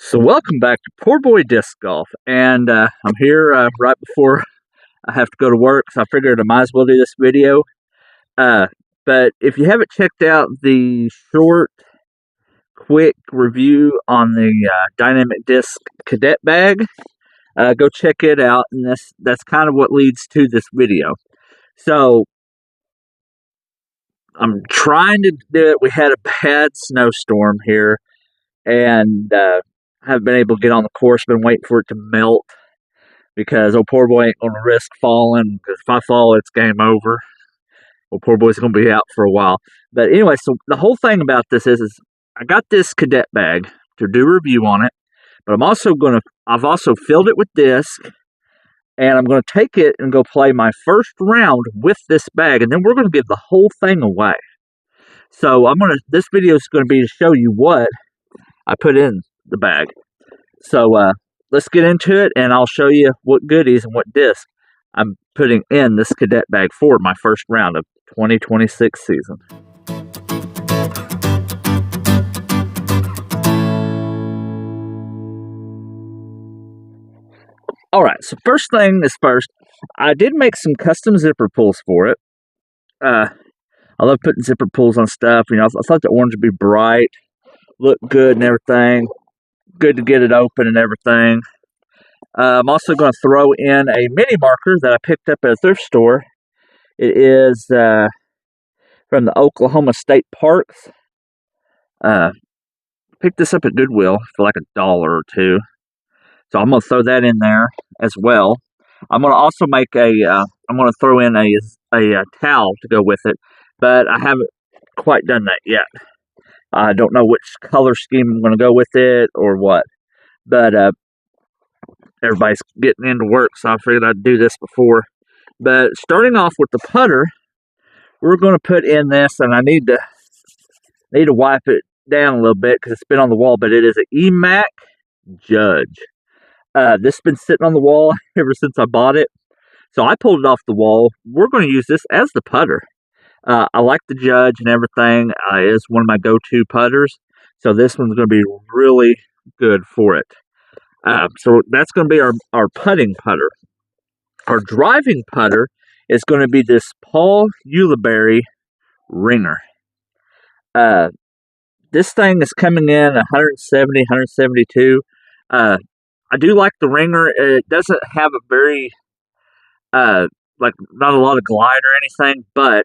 So welcome back to PoorBoy Disc Golf, and I'm here right before I have to go to work, so I figured I might as well do this video. Uh, but if you haven't checked out the short, quick review on the Dynamic Disc Cadet Bag, go check it out, and that's kind of what leads to this video. So I'm trying to do it. We had a bad snowstorm here, and haven't been able to get on the course. Been waiting for it to melt because old poor boy ain't going to risk falling, because if I fall, it's game over. Old poor boy's going to be out for a while. But anyway, so the whole thing about this is I got this cadet bag to do a review on it, but I've also filled it with disc, and I'm going to take it and go play my first round with this bag, and then we're going to give the whole thing away. So this video is going to be to show you what I put in the bag. So let's get into it, and I'll show you what goodies and what disc I'm putting in this cadet bag for my first round of 2026 season. Alright, so first thing is first, I did make some custom zipper pulls for it. I love putting zipper pulls on stuff. You know, I thought the orange would be bright, look good and everything. Good to get it open and everything. I'm also going to throw in a mini marker that I picked up at a thrift store. It is from the Oklahoma State Parks. Picked this up at Goodwill for like $1 or $2. So I'm going to throw that in there as well. I'm going to also make I'm going to throw in a towel to go with it, but I haven't quite done that yet. I don't know which color scheme I'm going to go with it or what, but everybody's getting into work, so I figured I'd do this before. But starting off with the putter, we're going to put in this, and I need to wipe it down a little bit because it's been on the wall, but it is an EMAC Judge. This has been sitting on the wall ever since I bought it, so I pulled it off the wall. We're going to use this as the putter. I like the Judge and everything. It is one of my go-to putters, so this one's going to be really good for it. So that's going to be our putting putter. Our driving putter is going to be this Paul Ulibarri Ringer. This thing is coming in 170, 172. I do like the Ringer. It doesn't have a very, not a lot of glide or anything, but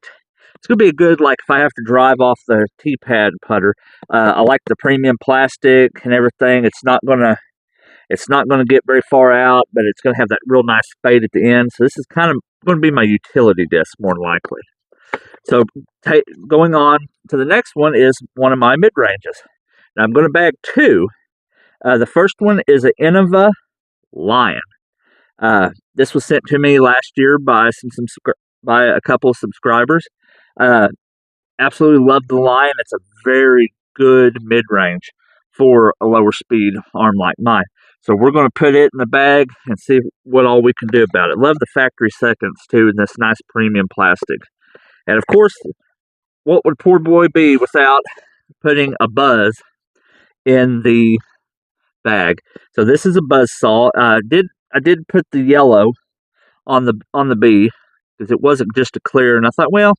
it's going to be a good, like, if I have to drive off the T-pad putter. I like the premium plastic and everything. It's not going to get very far out, but it's going to have that real nice fade at the end. So this is kind of going to be my utility disc, more than likely. So going on to the next one is one of my mid-ranges. Now I'm going to bag two. The first one is an Innova Lion. This was sent to me last year by a couple of subscribers. Absolutely love the Lion. It's a very good mid-range for a lower speed arm like mine. So we're going to put it in the bag and see what all we can do about it. Love the factory seconds too, in this nice premium plastic. And of course, what would PoorBoy be without putting a buzz in the bag? So this is a buzz saw. I did put the yellow on the B because it wasn't just a clear, and I thought, well,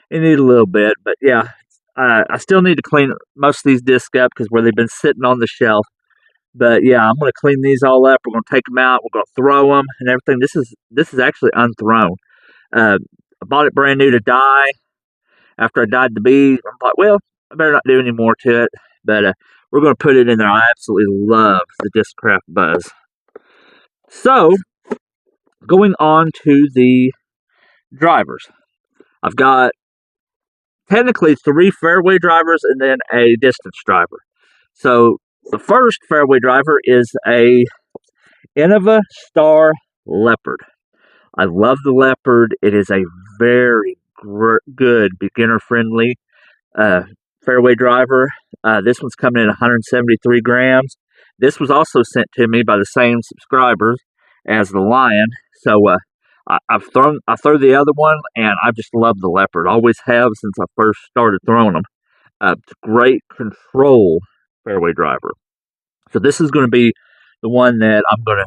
it needed a little bit, but yeah, I still need to clean most of these discs up because where they've been sitting on the shelf. But yeah, I'm going to clean these all up. We're going to take them out. We're going to throw them and everything. This is actually unthrown. I bought it brand new to dye. After I dyed the B, I'm like, well, I better not do any more to it. But we're going to put it in there. I absolutely love the Discraft Buzz. So, going on to the drivers. I've got technically 3 fairway drivers and then a distance driver. So the first fairway driver is a Innova Star Leopard. I love the Leopard. It is a very good beginner-friendly fairway driver. This one's coming in 173 grams. This was also sent to me by the same subscribers as the Lion. So I throw the other one, and I just love the Leopard. Always have since I first started throwing them. It's great control fairway driver. So this is going to be the one that I'm going to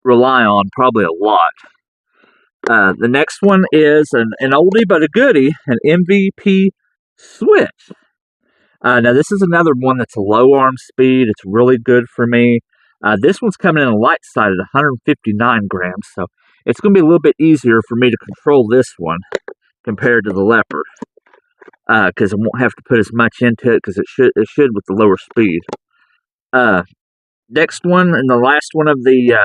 rely on probably a lot. The next one is an oldie but a goodie, an MVP switch. Now this is another one that's a low arm speed. It's really good for me. This one's coming in a light side at 159 grams, so it's going to be a little bit easier for me to control this one compared to the Leopard, because I won't have to put as much into it because it should with the lower speed. Next one and the last one of the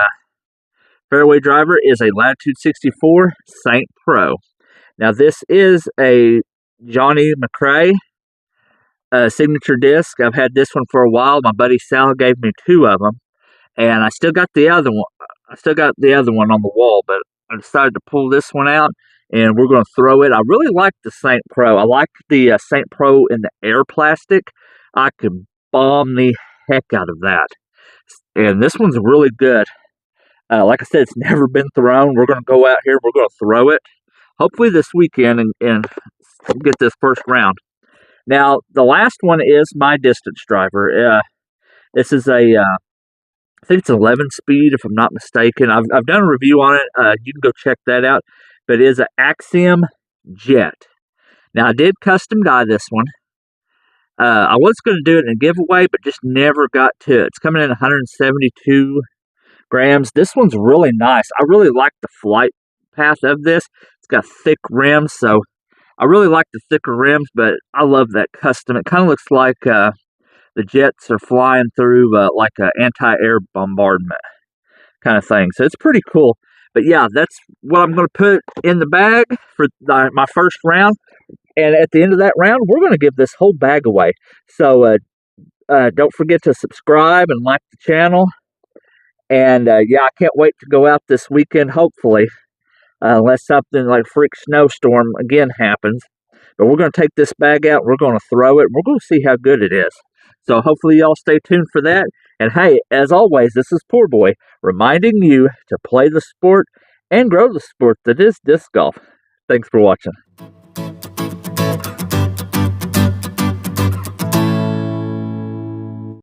fairway driver is a Latitude 64 Saint Pro. Now this is a Johnny McRae signature disc. I've had this one for a while. My buddy Sal gave me 2 of them, and I still got the other one. I still got the other one on the wall, but I decided to pull this one out, and we're going to throw it. I really like the Saint Pro. I like the Saint Pro in the air plastic. I could bomb the heck out of that, and this one's really good. Like I said, it's never been thrown. We're going to go out here. We're going to throw it, hopefully this weekend, and get this first round. Now, the last one is my distance driver. This is I think it's 11 speed, if I'm not mistaken. I've done a review on it. You can go check that out. But it is an Axiom Jet. Now, I did custom dye this one. I was going to do it in a giveaway, but just never got to it. It's coming in 172 grams. This one's really nice. I really like the flight path of this. It's got thick rims, so I really like the thicker rims, but I love that custom. It kind of looks like the jets are flying through like an anti-air bombardment kind of thing. So it's pretty cool. But yeah, that's what I'm going to put in the bag for my first round. And at the end of that round, we're going to give this whole bag away. So don't forget to subscribe and like the channel. And yeah, I can't wait to go out this weekend, hopefully. Unless something like a freak snowstorm again happens. But we're going to take this bag out. We're going to throw it. We're going to see how good it is. So hopefully y'all stay tuned for that. And hey, as always, this is PoorBoy reminding you to play the sport and grow the sport that is disc golf. Thanks for watching.